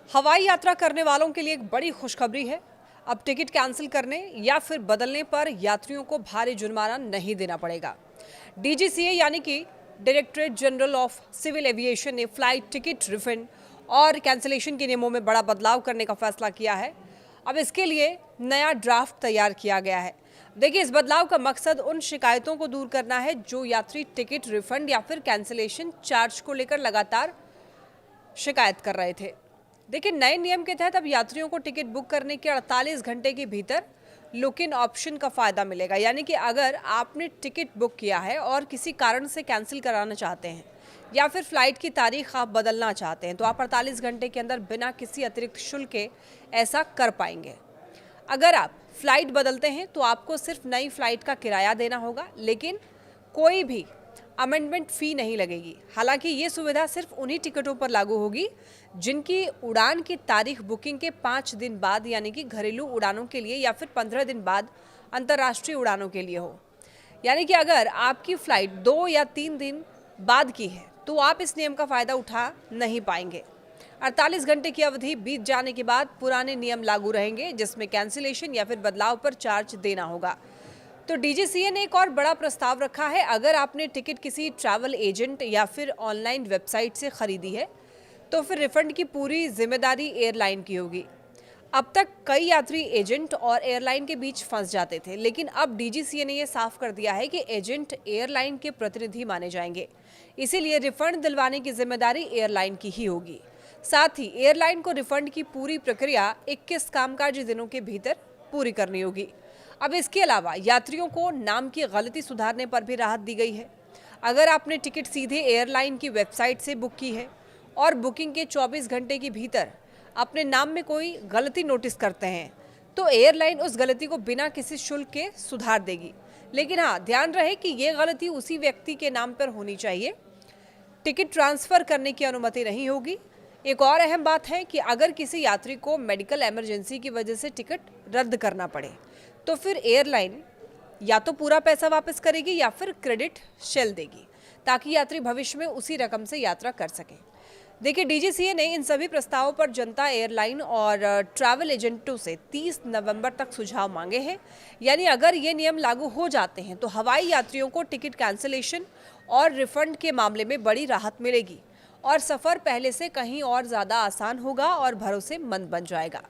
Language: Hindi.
हवाई यात्रा करने वालों के लिए एक बड़ी खुशखबरी है। अब टिकट कैंसिल करने या फिर बदलने पर यात्रियों को भारी जुर्माना नहीं देना पड़ेगा। डीजीसीए यानी कि Directorate General of Civil Aviation ने फ्लाइट टिकट रिफंड और कैंसिलेशन के नियमों में बड़ा बदलाव करने का फैसला किया है। अब इसके लिए नया ड्राफ्ट तैयार किया गया है। देखिए, इस बदलाव का मकसद उन शिकायतों को दूर करना है जो यात्री टिकट रिफंड या फिर कैंसिलेशन चार्ज को लेकर लगातार शिकायत कर रहे थे। देखिए, नए नियम के तहत अब यात्रियों को टिकट बुक करने के 48 घंटे के भीतर लुक इन ऑप्शन का फायदा मिलेगा। यानी कि अगर आपने टिकट बुक किया है और किसी कारण से कैंसिल कराना चाहते हैं या फिर फ्लाइट की तारीख आप बदलना चाहते हैं तो आप 48 घंटे के अंदर बिना किसी अतिरिक्त शुल्क के ऐसा कर पाएंगे। अगर आप फ्लाइट बदलते हैं तो आपको सिर्फ नई फ्लाइट का किराया देना होगा, लेकिन कोई भी अमेंडमेंट फ़ी नहीं लगेगी। हालांकि ये सुविधा सिर्फ उन्हीं टिकटों पर लागू होगी जिनकी उड़ान की तारीख बुकिंग के 5 दिन बाद, यानी कि घरेलू उड़ानों के लिए या फिर 15 दिन बाद अंतर्राष्ट्रीय उड़ानों के लिए हो। यानी कि अगर आपकी फ़्लाइट 2 या 3 दिन बाद की है तो आप इस नियम का फ़ायदा उठा नहीं पाएंगे। 48 घंटे की अवधि बीत जाने के बाद पुराने नियम लागू रहेंगे, जिसमें कैंसिलेशन या फिर बदलाव पर चार्ज देना होगा। तो डीजीसीए ने एक और बड़ा प्रस्ताव रखा है। अगर आपने टिकट किसी ट्रैवल एजेंट या फिर ऑनलाइन वेबसाइट से खरीदी है तो फिर रिफंड की पूरी जिम्मेदारी एयरलाइन की होगी। अब तक कई यात्री एजेंट और एयरलाइन के बीच फंस जाते थे, लेकिन अब डीजीसीए ने यह साफ कर दिया है कि एजेंट एयरलाइन के प्रतिनिधि माने जाएंगे। इसीलिए रिफंड दिलवाने की जिम्मेदारी एयरलाइन की ही होगी। साथ ही एयरलाइन को रिफंड की पूरी प्रक्रिया 21 कामकाजी दिनों के भीतर पूरी करनी होगी। अब इसके अलावा यात्रियों को नाम की गलती सुधारने पर भी राहत दी गई है। अगर आपने टिकट सीधे एयरलाइन की वेबसाइट से बुक की है और बुकिंग के 24 घंटे के भीतर अपने नाम में कोई गलती नोटिस करते हैं तो एयरलाइन उस गलती को बिना किसी शुल्क के सुधार देगी। लेकिन हाँ, ध्यान रहे कि ये गलती उसी व्यक्ति के नाम पर होनी चाहिए। टिकट ट्रांसफ़र करने की अनुमति नहीं होगी। एक और अहम बात है कि अगर किसी यात्री को मेडिकल इमरजेंसी की वजह से टिकट रद्द करना पड़े तो फिर एयरलाइन या तो पूरा पैसा वापस करेगी या फिर क्रेडिट शेल देगी, ताकि यात्री भविष्य में उसी रकम से यात्रा कर सके। देखिए, डीजीसीए ने इन सभी प्रस्तावों पर जनता, एयरलाइन और ट्रैवल एजेंटों से 30 नवंबर तक सुझाव मांगे हैं। यानी अगर ये नियम लागू हो जाते हैं तो हवाई यात्रियों को टिकट कैंसिलेशन और रिफंड के मामले में बड़ी राहत मिलेगी और सफ़र पहले से कहीं और ज़्यादा आसान होगा और भरोसेमंद बन जाएगा।